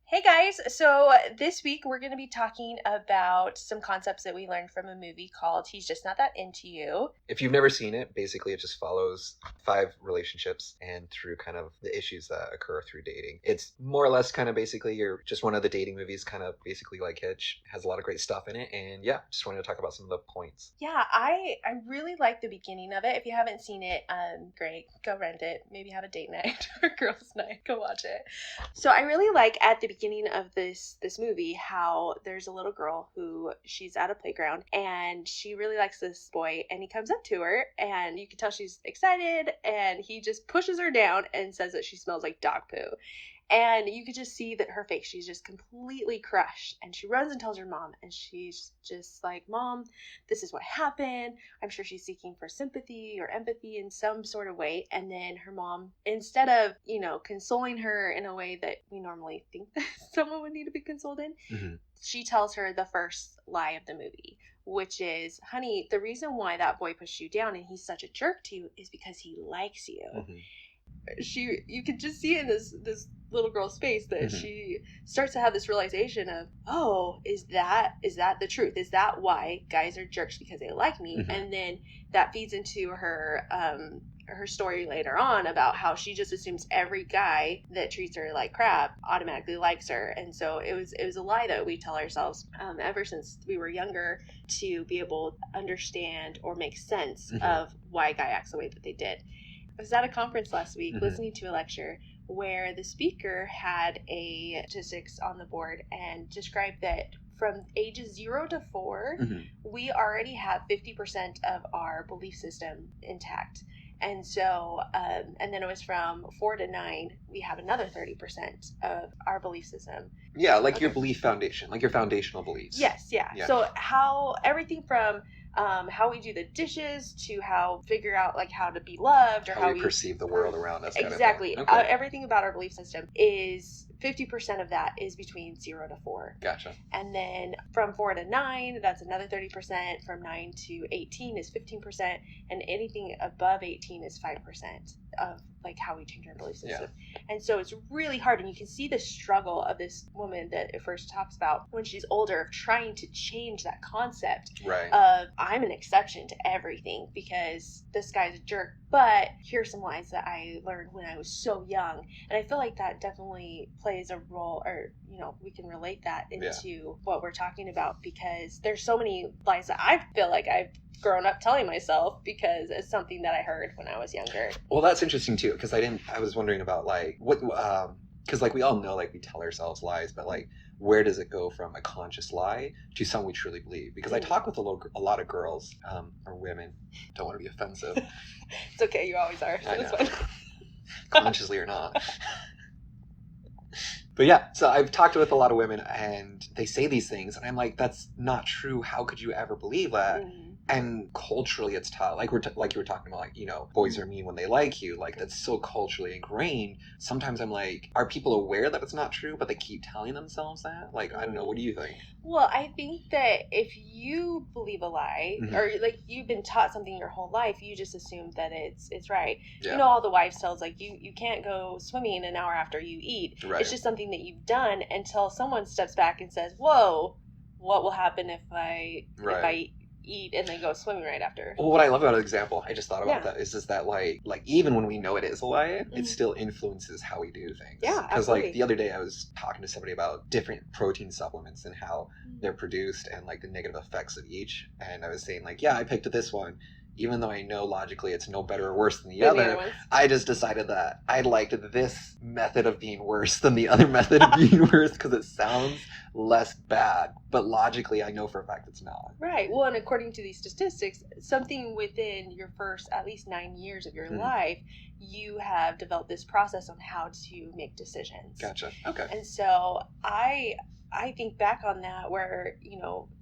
Hey guys, so this week we're going to be talking about some concepts that we learned from a movie called He's Just Not That Into You. If you've never seen it, basically it just follows five relationships and through kind of the issues that occur through dating. It's more or less kind of basically you're just one of the dating movies, kind of basically like Hitch. Has a lot of great stuff in it, and yeah, just wanted to talk about some of the points. Yeah, I really like the beginning of it. If you haven't seen it, great, go rent it. Maybe have a date night or girls' night. Go watch it. So I really like at the beginning of this movie how there's a little girl who she's at a playground and she really likes this boy and he comes up to her and you can tell she's excited and he just pushes her down and says that she smells like dog poo. And you could just see that her face, she's just completely crushed. And she runs and tells her mom. And she's just like, Mom, this is what happened. I'm sure she's seeking for sympathy or empathy in some sort of way. And then her mom, instead of, consoling her in a way that we normally think that someone would need to be consoled in, she tells her the first lie of the movie, which is, honey, the reason why that boy pushed you down and he's such a jerk to you is because he likes you. You could just see in this little girl's face that she starts to have this realization of, oh, is that the truth? Is that why guys are jerks, because they like me? And then that feeds into her story later on about how she just assumes every guy that treats her like crap automatically likes her. And so it was a lie that we tell ourselves ever since we were younger, to be able to understand or make sense of why a guy acts the way that they did. I was at a conference last week listening to a lecture where the speaker had a statistics on the board and described that from ages 0 to 4, we already have 50% of our belief system intact. And so, and then it was from 4 to 9, we have another 30% of our belief system. Yeah, like your belief foundation, like your foundational beliefs. Yes, yeah. So how everything from how we do the dishes to how figure out like how to be loved or how we perceive the world around us. Exactly. Okay. Everything about our belief system is 50% of that is between 0 to 4. Gotcha. And then from 4 to 9, that's another 30%. From 9 to 18 is 15%. And anything above 18 is 5% of like how we change our belief system. Yeah. And so it's really hard. And you can see the struggle of this woman that it first talks about when she's older, of trying to change that concept of I'm an exception to everything because this guy's a jerk. But here's some lies that I learned when I was so young. And I feel like that definitely plays a role, or, we can relate that into what we're talking about, because there's so many lies that I feel like I've grown up telling myself because it's something that I heard when I was younger. Well, that's interesting too, because I was wondering about like what, because like we all know like we tell ourselves lies, but like where does it go from a conscious lie to something we truly believe? Because I talk with a lot of girls or women. Don't want to be offensive. It's okay, you always are. So I know. Consciously or not. But yeah, so I've talked with a lot of women and they say these things and I'm like, that's not true. How could you ever believe that? And culturally it's taught, like like you were talking about, like, boys are mean when they like you, like that's so culturally ingrained. Sometimes I'm like, are people aware that it's not true, but they keep telling themselves that? Like, I don't know, what do you think? Well, I think that if you believe a lie, or like you've been taught something your whole life, you just assume that it's right. Yeah. All the wives' tales, like you can't go swimming an hour after you eat. Right. It's just something that you've done until someone steps back and says, whoa, what will happen if I eat and then go swimming right after? Well, what I love about an example, I just thought about that, is just that like even when we know it is a lie, it still influences how we do things. Yeah, because like the other day I was talking to somebody about different protein supplements and how they're produced and like the negative effects of each, and I was saying like, yeah, I picked this one even though I know logically it's no better or worse than the other. I just decided that I liked this method of being worse than the other method of being worse because it sounds less bad, but logically I know for a fact it's not. Right. Well, and according to these statistics, something within your first at least 9 years of your life, you have developed this process on how to make decisions. Gotcha. Okay. And so I think back on that where,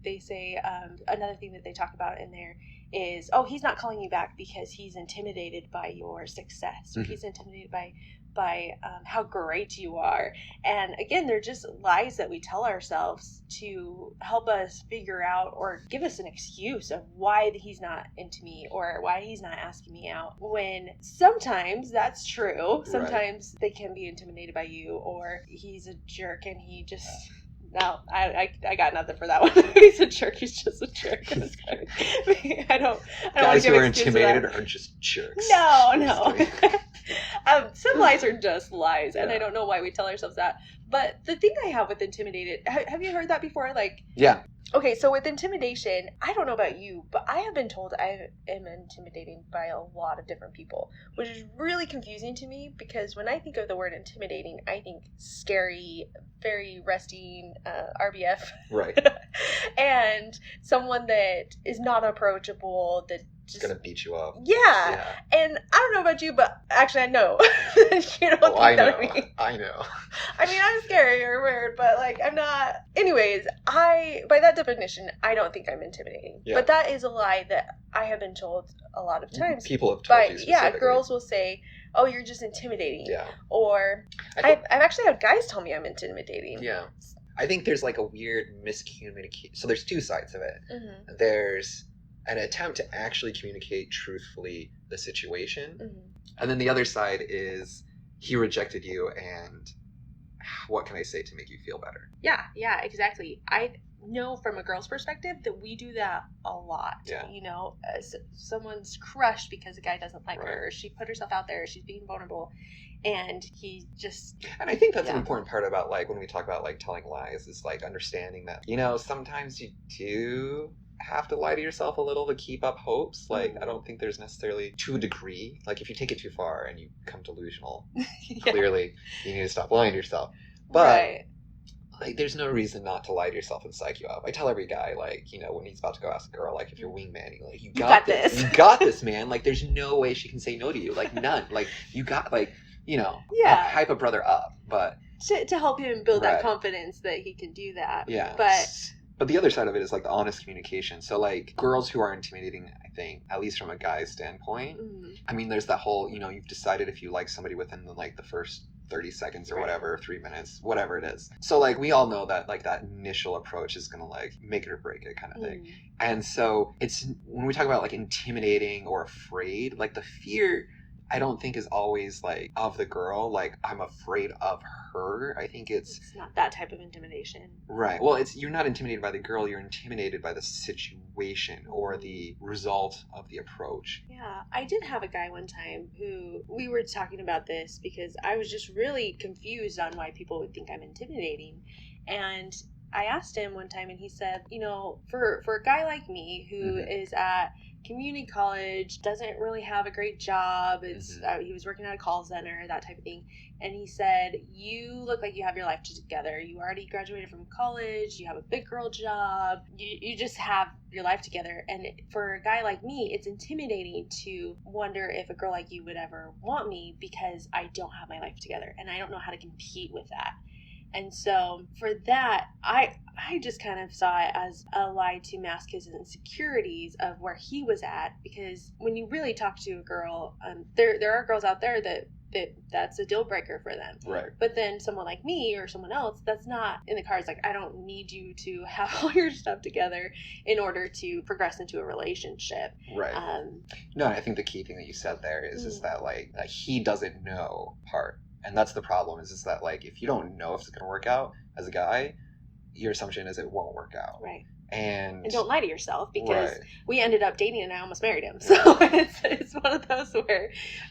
they say another thing that they talk about in there is, oh, he's not calling you back because he's intimidated by your success, or he's intimidated by by how great you are. And again, they're just lies that we tell ourselves to help us figure out or give us an excuse of why he's not into me or why he's not asking me out. When sometimes that's true. Sometimes they can be intimidated by you, or he's a jerk and he just... No, I got nothing for that one. He's a jerk. He's just a jerk. I don't Guys who are intimidated are just jerks. No. Some lies are just lies, and Yeah. I don't know why we tell ourselves that. But the thing I have with intimidated, have you heard that before? Like, Yeah. okay, so with intimidation, I don't know about you, but I have been told I am intimidating by a lot of different people, which is really confusing to me because when I think of the word intimidating, I think scary, very resting, RBF. Right. And someone that is not approachable, that just... Gonna beat you up. Yeah. And I don't know about you, but actually I know. You don't think I that know. of me. I know. I mean, I'm scary or weird, but like, I'm not. Anyways, by that definition, I don't think I'm intimidating. Yeah. But that is a lie that I have been told a lot of times. People have told But you yeah, specifically. girls will say, "Oh, you're just intimidating." Yeah. Or I've actually had guys tell me I'm intimidating. Yeah. I think there's like a weird miscommunication. So there's two sides of it. Mm-hmm. There's an attempt to actually communicate truthfully the situation. Mm-hmm. And then the other side is he rejected you and what can I say to make you feel better? Yeah, exactly. I know from a girl's perspective that we do that a lot. Yeah. You know, as someone's crushed because a guy doesn't like Right. her, or she put herself out there, she's being vulnerable, and he just... And I think that's an Yeah. important part about like when we talk about like telling lies is like understanding that, sometimes you do have to lie to yourself a little to keep up hopes. Like, I don't think there's necessarily to a degree. Like, if you take it too far and you become delusional, Yeah. clearly you need to stop lying to yourself. But Right. like, there's no reason not to lie to yourself and psych you up. I tell every guy, like, when he's about to go ask a girl, like, if you're wingman, you're like, you got this. You got this, man. Like, there's no way she can say no to you. Like, none. Like, you got, like, Yeah. hype a brother up. But To help him build that Right. confidence that he can do that. yeah. But the other side of it is like the honest communication. So like girls who are intimidating, I think, at least from a guy's standpoint, I mean, there's that whole, you've decided if you like somebody within the first 30 seconds or Right. whatever, 3 minutes, whatever it is. So like we all know that like that initial approach is gonna like make it or break it kind of thing. And so it's when we talk about like intimidating or afraid, like the fear I don't think is always like of the girl, like I'm afraid of her. I think it's not that type of intimidation. right. Well, you're not intimidated by the girl, you're intimidated by the situation or the result of the approach. Yeah, I did have a guy one time who we were talking about this because I was just really confused on why people would think I'm intimidating. And I asked him one time and he said, for a guy like me who is at community college, doesn't really have a great job, he was working at a call center, that type of thing, and he said, you look like you have your life together. You already graduated from college, you have a big girl job, you just have your life together. And for a guy like me, it's intimidating to wonder if a girl like you would ever want me because I don't have my life together and I don't know how to compete with that. And so for that, I just kind of saw it as a lie to mask his insecurities of where he was at. Because when you really talk to a girl, there are girls out there that's a deal breaker for them. Right. But then someone like me or someone else, that's not in the cards. Like, I don't need you to have all your stuff together in order to progress into a relationship. Right. No, I think the key thing that you said there is that like he doesn't know part. And that's the problem is that like if you don't know if it's going to work out as a guy, your assumption is it won't work out. Right. And don't lie to yourself because right. we ended up dating and I almost married him. So it's one of those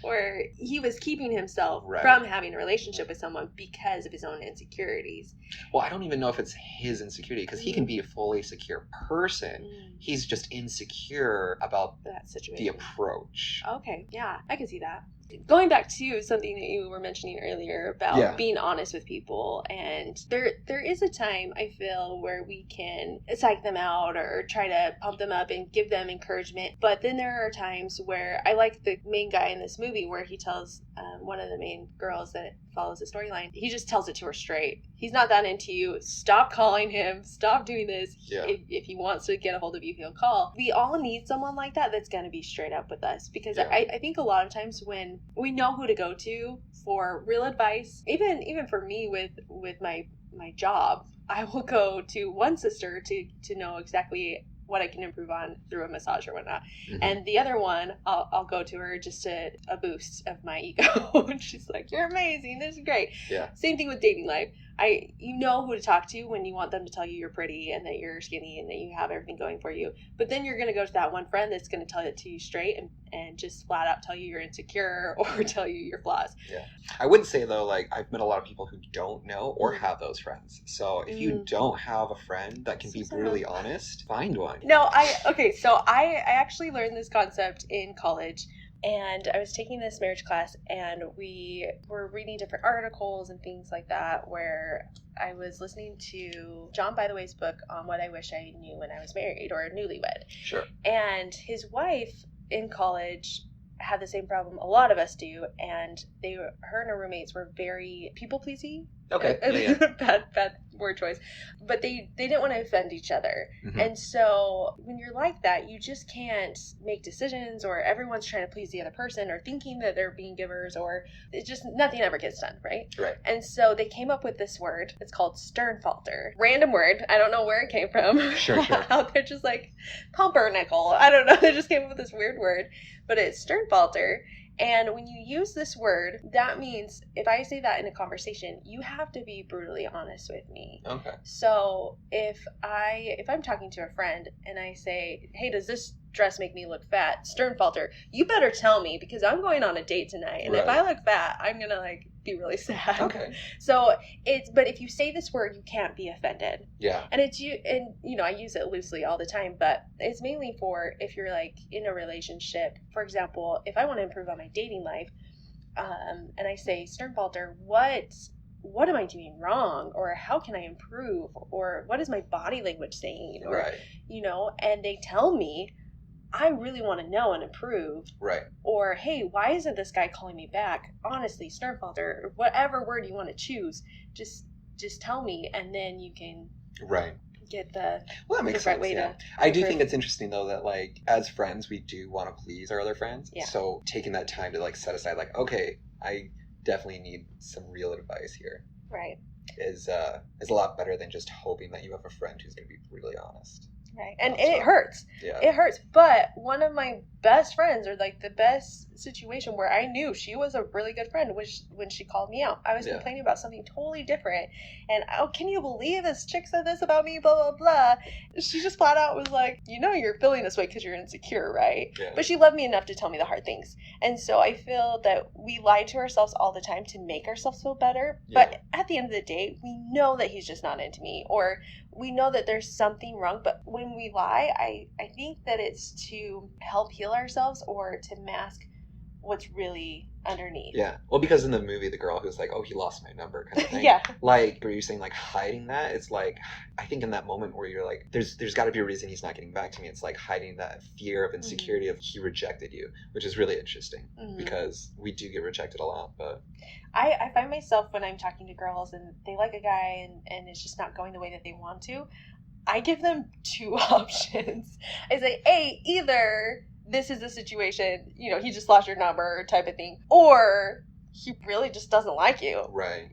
where he was keeping himself right. from having a relationship with someone because of his own insecurities. Well, I don't even know if it's his insecurity because he can be a fully secure person. He's just insecure about that situation. The approach. Okay, yeah, I can see that. Going back to something that you were mentioning earlier about being honest with people, and there is a time I feel where we can psych them out or try to pump them up and give them encouragement, but then there are times where I like the main guy in this movie where he tells one of the main girls that follows the storyline, he just tells it to her straight. He's not that into you. Stop calling him. Stop doing this. Yeah. If he wants to get a hold of you, he'll call. We all need someone like that that's going to be straight up with us because I think a lot of times when we know who to go to, for real advice, even for me with my job, I will go to one sister to know exactly what I can improve on through a massage or whatnot. Mhm. And the other one, I'll go to her just to a boost of my ego. And she's like, "You're amazing. This is great." Yeah. Same thing with dating life. You know who to talk to when you want them to tell you you're pretty and that you're skinny and that you have everything going for you. But then you're going to go to that one friend that's going to tell it to you straight and just flat out tell you you're insecure or tell you your flaws. Yeah. I would say though, like, I've met a lot of people who don't know or have those friends. So if you don't have a friend that can be brutally honest, find one. No, so I actually learned this concept in college. And I was taking this marriage class, and we were reading different articles and things like that, where I was listening to John Bytheway's book on what I wish I knew when I was married, or newlywed. Sure. And his wife in college had the same problem a lot of us do, and her and her roommates were very people-pleasing. Okay. Yeah. Bad word choice. But they didn't want to offend each other. Mhm. And so when you're like that, you just can't make decisions, or everyone's trying to please the other person, or thinking that they're being givers, or it's just nothing ever gets done, right? Right. And so they came up with this word. It's called Sternfalter. Random word. I don't know where it came from. Sure. Out there just like pumpernickel. I don't know. They just came up with this weird word. But it's Sternfalter. And when you use this word, that means if I say that in a conversation, you have to be brutally honest with me. Okay. So if I'm talking to a friend and I say, "Hey, does this dress make me look fat?" Sternfalter, you better tell me, because I'm going on a date tonight, and if I look fat, I'm gonna like be really sad. Okay. So but if you say this word, you can't be offended. Yeah. And I use it loosely all the time, but it's mainly for if you're like in a relationship. For example, if I want to improve on my dating life, and I say, "Sternfalter, what am I doing wrong? Or how can I improve? Or what is my body language saying?" Or, Right. And they tell me, I really want to know and improve. Right. Or, "Hey, why isn't this guy calling me back?" Honestly, Sternfalter, or whatever word you want to choose, just tell me, and then you can Right. get the Well, that makes right sense. way Yeah. to I do improve. think it's interesting though that like as friends we do want to please our other friends. Yeah. So taking that time to like set aside like, okay, I definitely need some real advice here Right. is a lot better than just hoping that you have a friend who's going to be brutally honest. Right. And So, it hurts. Yeah. It hurts. But one of my best friends, or like the best situation where I knew she was a really good friend, was when she called me out. I was Yeah. complaining about something totally different. And, "Oh, can you believe this chick said this about me? Blah, blah, blah." She just flat out was like, "You're feeling this way because you're insecure, right?" Yeah. But she loved me enough to tell me the hard things. And so I feel that we lie to ourselves all the time to make ourselves feel better. Yeah. But at the end of the day, we know that he's just not into me, or we know that there's something wrong. But when we lie, I think that it's to help heal ourselves, or to mask what's really underneath. Yeah. Well, because in the movie, the girl who's like, "Oh, he lost my number," kind of thing. Yeah. Like, were you saying like hiding that? It's like, I think in that moment where you're like, there's got to be a reason he's not getting back to me. It's like hiding that fear of insecurity of he rejected you, which is really interesting because we do get rejected a lot. But I find myself when I'm talking to girls and they like a guy and it's just not going the way that they want to, I give them two options. I say, "Hey, either this is a situation, he just lost your number type of thing, or he really just doesn't like you." right.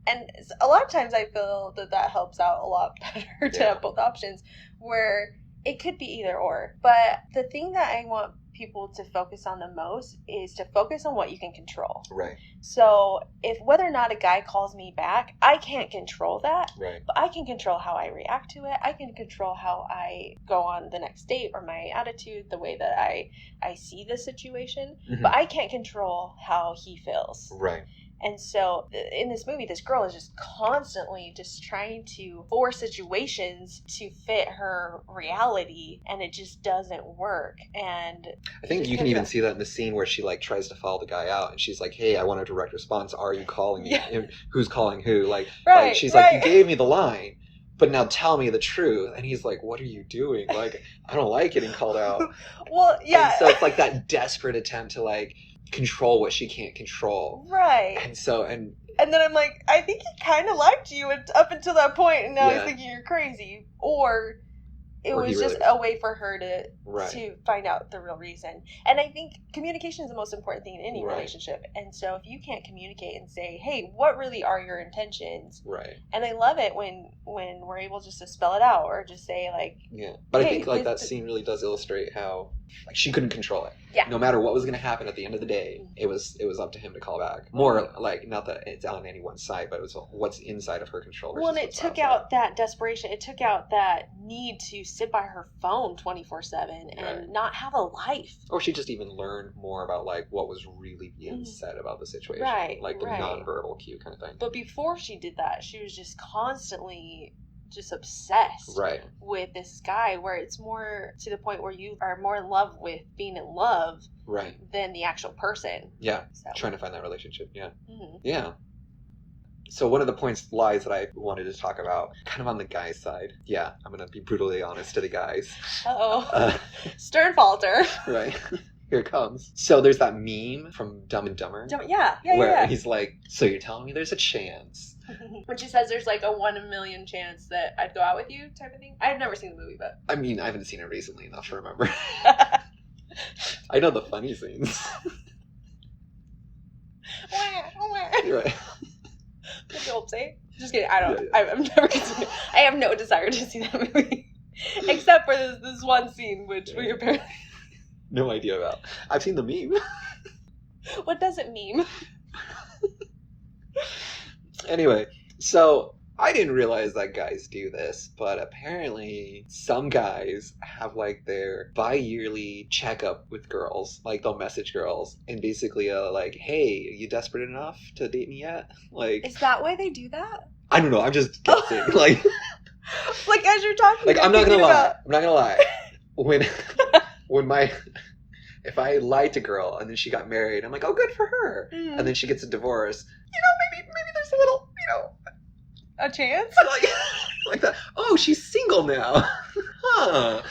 And a lot of times I feel that helps out a lot better to have both options, where it could be either or. But the thing that I want people to focus on the most is to focus on what you can control. Right. So if whether or not a guy calls me back, I can't control that. Right. But I can control how I react to it. I can control how I go on the next date, or my attitude, the way that I see the situation. Mhm. But I can't control how he feels. Right. And so in this movie, this girl is just constantly just trying to force situations to fit her reality, and it just doesn't work. And I think you can even see that in the scene where she like tries to follow the guy out, and she's like, "Hey, I want a direct response. Are you calling me? Yeah. And who's calling who?" Like she's right. like, "You gave me the line, but now tell me the truth." And he's like, "What are you doing? Like, I don't like getting called out." Well, yeah. And so it's like that desperate attempt to like control what she can't control. Right. And then I'm like, I think he kind of liked you up until that point, and now he's Yeah. thinking you're crazy. Or it Or was he just really a way for her to Right. find out the real reason. And I think communication is the most important thing in any Right. relationship. And so if you can't communicate and say, hey, what really are your intentions? Right. And I love it when we're able just to spell it out or just say like, Yeah. But I Hey, think like that this- scene really does illustrate how like she couldn't control it. Yeah. No matter what was going to happen at the end of the day, it was up to him to call back. More like not that it's on anyone's side, but it was what's inside of her control. well, and it what's took outside. out that desperation. It took out that need to sit by her phone 24/7 and Right. not have a life. Or she just even learned more about like what was really being said about the situation, Right, like the right. nonverbal cue kind of thing. But before she did that, she was just constantly just obsessed Right. with this guy, where it's more to the point where you are more in love with being in love Right. than the actual person. Yeah. So Trying to find that relationship. Yeah. mhm. Yeah. So one of the lies that I wanted to talk about, kind of on the guy's side. Yeah, I'm gonna be brutally honest to the guys. Uh-oh. Stern falter. Right. Here it comes. So there's that meme from Dumb and Dumber Yeah. where he's like, "So you're telling me there's a chance?" When she says there's like a 1 in a million chance that I'd go out with you type of thing. I've never seen the movie, but I mean, I haven't seen it recently enough to remember. I know the funny scenes. Right. Did the old say? Just kidding. I don't. Yeah, I'm never considered. I have no desire to see that movie, except for this one scene, which we apparently. No idea about. I've seen the meme. What does it mean? Anyway, so I didn't realize that guys do this, but apparently some guys have like their bi-yearly checkup with girls. Like they'll message girls and basically like, "Hey, are you desperate enough to date me yet?" Like, Is that why they do that? I don't know. I'm just guessing. Like As you're talking, I'm not gonna lie. I'm not gonna lie. When if I lied to girl and then she got married, I'm like, oh, good for her. And then she gets a divorce. Maybe there's a little, a chance. like that. Oh, she's single now. Huh.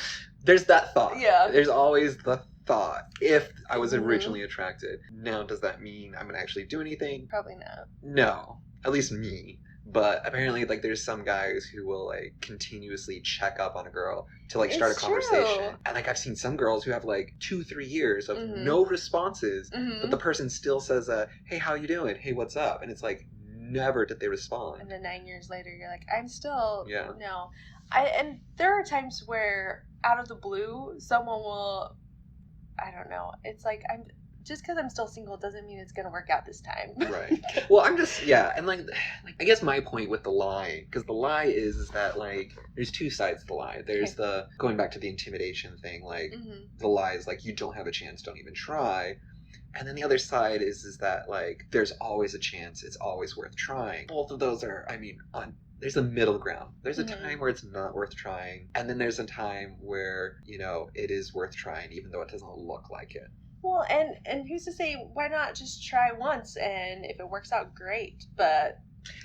There's that thought. Yeah. There's always the thought. If I was Mhm. originally attracted, now does that mean I'm gonna actually do anything? Probably not. No. At least me. But apparently, like, there's some guys who will like continuously check up on a girl to like start It's a conversation. true. And like I've seen some girls who have like 2-3 years of Mhm. no responses, Mm-hmm. but the person still says, "Hey, how you doing? Hey, what's up?" And it's like never did they respond. And then 9 years later, you're like, I'm still Yeah. no. And there are times where out of the blue, someone will. I don't know. It's like I'm. Just because I'm still single doesn't mean it's gonna work out this time. Right. Well, I'm just and like I guess my point with the lie, because the lie is that like there's two sides to the lie. There's the going back to the intimidation thing, like Mhm. the lie is like you don't have a chance, don't even try. And then the other side is that like there's always a chance, it's always worth trying. Both of those are, I mean, there's a middle ground. There's a Mhm. time where it's not worth trying, and then there's a time where it is worth trying, even though it doesn't look like it. Well, and who's to say why not just try once, and if it works out, great. But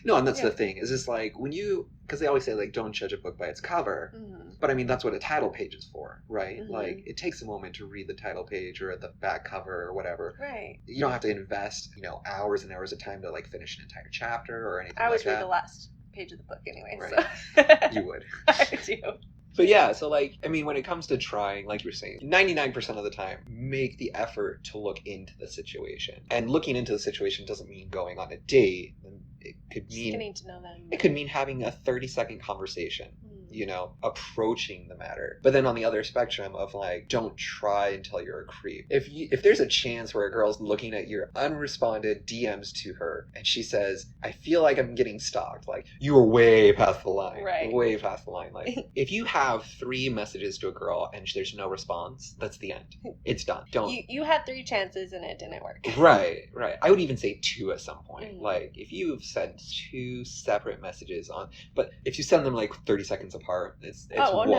No, and that's Yeah. the thing. Is just like because they always say like don't judge a book by its cover. mhm. But I mean that's what a title page is for, right? Mhm. Like it takes a moment to read the title page or the back cover or whatever. Right. You don't have to invest hours and hours of time to like finish an entire chapter or anything I always like read that. the last page of the book anyway. Right. So. You would. I do. But yeah, so like, I mean, when it comes to trying, like you're saying, 99% of the time, make the effort to look into the situation. And looking into the situation doesn't mean going on a date. It could Just mean getting to know them. it could mean having a 30-second conversation. Mm. Approaching the matter. But then on the other spectrum of like, don't try until you're a creep. If there's a chance where a girl's looking at your unresponded DMs to her and she says, I feel like I'm getting stalked, like you are way past the line. Right. Way past the line. Like if you have 3 messages to a girl and there's no response, that's the end. It's done. Don't. You had 3 chances and it didn't work. Right. I would even say 2 at some point. Mm. Like if you've sent 2 separate messages but if you send them like 30 seconds apart, it's Oh, one.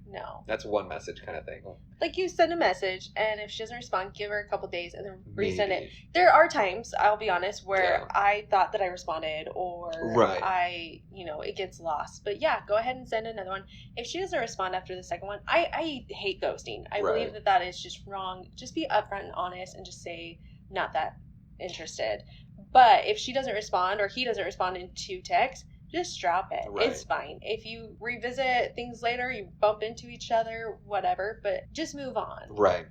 no. That's one message kind of thing. Like you send a message, and if she doesn't respond, give her a couple days and then resend it. Maybe. There are times, I'll be honest, where Yeah. I thought that I responded, or Right. it gets lost. But yeah, go ahead and send another one. If she doesn't respond after the second one, I hate ghosting. I Right. believe that is just wrong. Just be upfront and honest and just say, not that interested. But if she doesn't respond or he doesn't respond in 2 texts, just drop it. Right. It's fine. If you revisit things later, you bump into each other, whatever, but just move on. Right.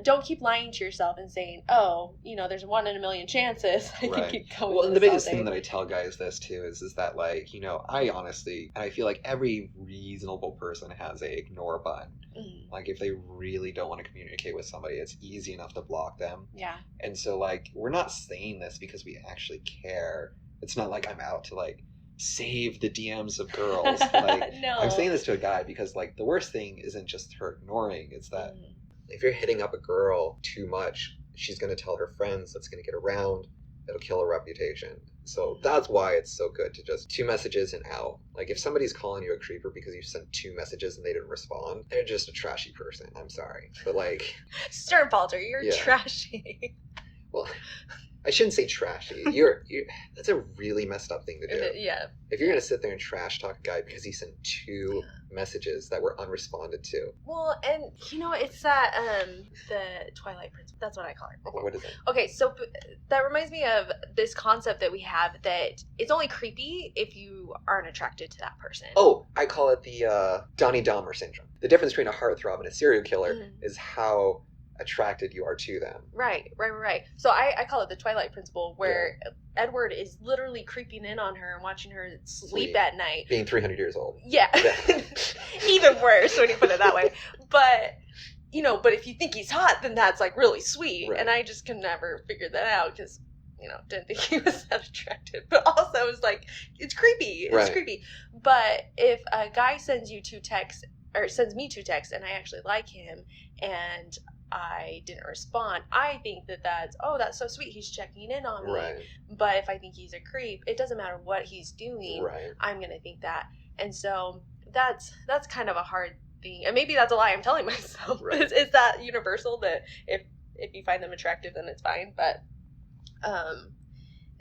Don't keep lying to yourself and saying, oh, there's 1 in a million chances. I Right. can keep going. Well, and the this all biggest day. thing that I tell guys this too is that, like, I honestly, and I feel like every reasonable person has a ignore button. Mhm. Like, if they really don't want to communicate with somebody, it's easy enough to block them. Yeah. And so, like, we're not saying this because we actually care. It's not like I'm out to, like, save the DMs of girls. Like, No. I'm saying this to a guy because, like, the worst thing isn't just her ignoring. It's that Mhm. if you're hitting up a girl too much, she's going to tell her friends, that's going to get around, it'll kill her reputation. So that's why it's so good to just 2 messages and out. Like, if somebody's calling you a creeper because you sent 2 messages and they didn't respond, they're just a trashy person. I'm sorry. But, like... Sternfalter, you're Yeah. trashy. Well, I shouldn't say trashy. You're that's a really messed up thing to do. Yeah. If you're going to sit there and trash talk a guy because he sent 2 messages that were unresponded to. Well, and it's that the Twilight Princess. That's what I call her. What is it? Okay, so that reminds me of this concept that we have that it's only creepy if you aren't attracted to that person. Oh, I call it the Donnie Dahmer syndrome. The difference between a heartthrob and a serial killer is how attracted you are to them. Right. So I call it the Twilight Principle, where Edward is literally creeping in on her and watching her sleep at night. Being 300 years old. Yeah. Even worse when you put it that way. But, but if you think he's hot, then that's like really sweet. Right. And I just can never figure that out because, didn't think he was that attractive. But also it was like, it's creepy. It's creepy. But if a guy sends you 2 texts, or sends me 2 texts, and I actually like him, and I didn't respond, I think that's so sweet, he's checking in on me. Right. But if I think he's a creep, it doesn't matter what he's doing. Right. I'm gonna think that. And so that's kind of a hard thing, and maybe that's a lie I'm telling myself. Right. Is that universal, that if you find them attractive, then it's fine? But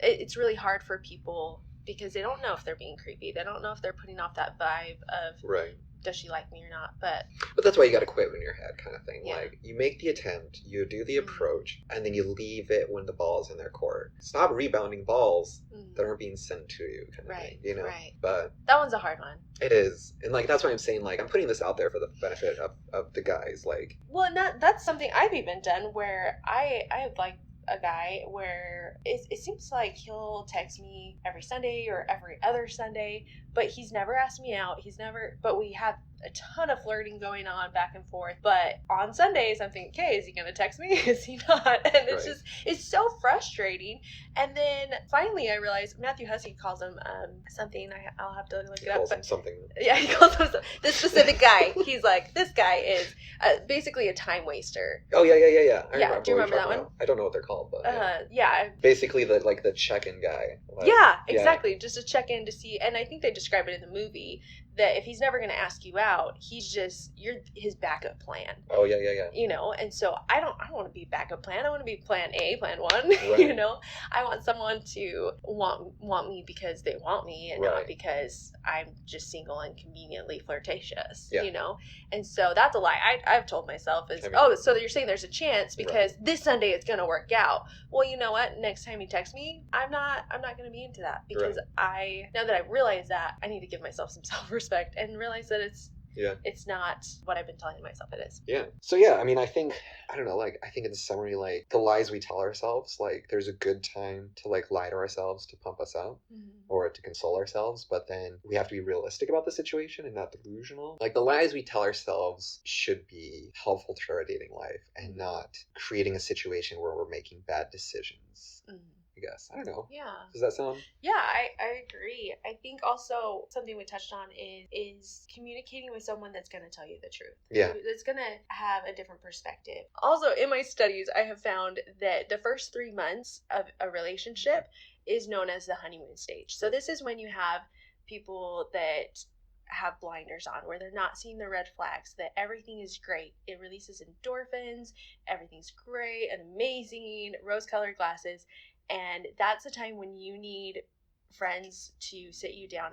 it's really hard for people because they don't know if they're being creepy. They don't know if they're putting off that vibe of, right, does she like me or not? But that's why you got to quit in your head, kind of thing. Yeah. Like, you make the attempt, you do the approach, and then you leave it when the ball is in their court. Stop rebounding balls that aren't being sent to you, kind of thing. Right. But that one's a hard one. It is, and like that's why I'm saying, like, I'm putting this out there for the benefit of the guys. Like, well, that's something I've even done where I have like a guy where it seems like he'll text me every Sunday or every other Sunday, but he's never asked me out. But we have a ton of flirting going on back and forth. But on Sundays, I'm thinking, okay, is he going to text me? Is he not? And it's it's so frustrating. And then finally I realized Matthew Hussey calls him something. I'll have to look it up. But something. Yeah, he calls him this specific guy. He's like, this guy is basically a time waster. Oh, yeah. Do you remember that one? I don't know what they're called, but yeah. Basically the check-in guy. Like, yeah, exactly. Just a check-in to see, and I think they describe it in the movie that if he's never going to ask you out, you're his backup plan. Oh, yeah. And so I don't want to be backup plan. I want to be plan A, plan 1. Right. I want someone to want me because they want me and not because I'm just single and conveniently flirtatious. Yeah. And so that's a lie. I've told myself is, so you're saying there's a chance because this Sunday it's going to work out. Well, you know what? Next time you text me, I'm not going to be into that because now that I've realized that, I need to give myself some self-respect and realize that it's not what I've been telling myself it is. Yeah. So yeah, I mean, I think in summary, like, the lies we tell ourselves, like, there's a good time to like lie to ourselves to pump us up or to console ourselves, but then we have to be realistic about the situation and not delusional. Like, the lies we tell ourselves should be helpful to our dating life and not creating a situation where we're making bad decisions. I guess. I don't know. Yeah. Does that sound? Yeah, I agree. I think also something we touched on is communicating with someone that's going to tell you the truth. Yeah. That's going to have a different perspective. Also, in my studies, I have found that the first 3 months of a relationship is known as the honeymoon stage. So this is when you have people that have blinders on, where they're not seeing the red flags, that everything is great. It releases endorphins, everything's great and amazing, rose-colored glasses. And that's the time when you need friends to sit you down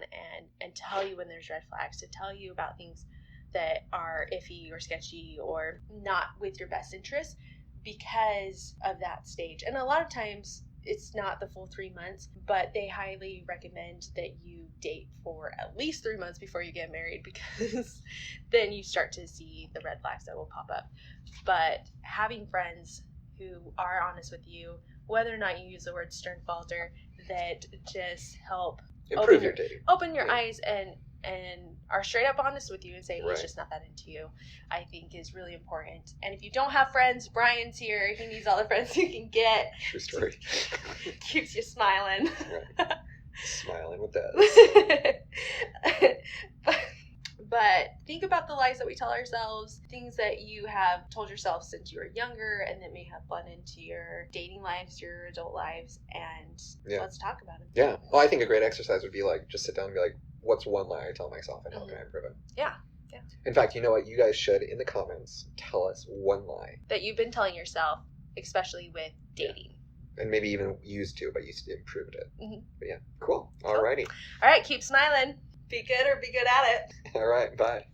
and tell you when there's red flags, to tell you about things that are iffy or sketchy or not with your best interest because of that stage. And a lot of times it's not the full 3 months, but they highly recommend that you date for at least 3 months before you get married, because then you start to see the red flags that will pop up. But having friends who are honest with you, whether or not you use the word stern falter, that just help Improve your dating. open your Yeah. eyes and are straight up honest with you and say, Right. he's just not that into you, I think is really important. And if you don't have friends, Brian's here. He needs all the friends he can get. True story. Keeps you smiling. Right. Smiling with that. But think about the lies that we tell ourselves, things that you have told yourself since you were younger and that may have bled into your dating lives, your adult lives, and let's talk about them. Yeah. Well, I think a great exercise would be like, just sit down and be like, what's one lie I tell myself and how can I improve it? Yeah. In fact, you know what? You guys should, in the comments, tell us one lie. That you've been telling yourself, especially with dating. And maybe even used to, but you improved it. Mm-hmm. But yeah, cool. Alrighty. All right, keep smiling. Be good or be good at it. All right, bye.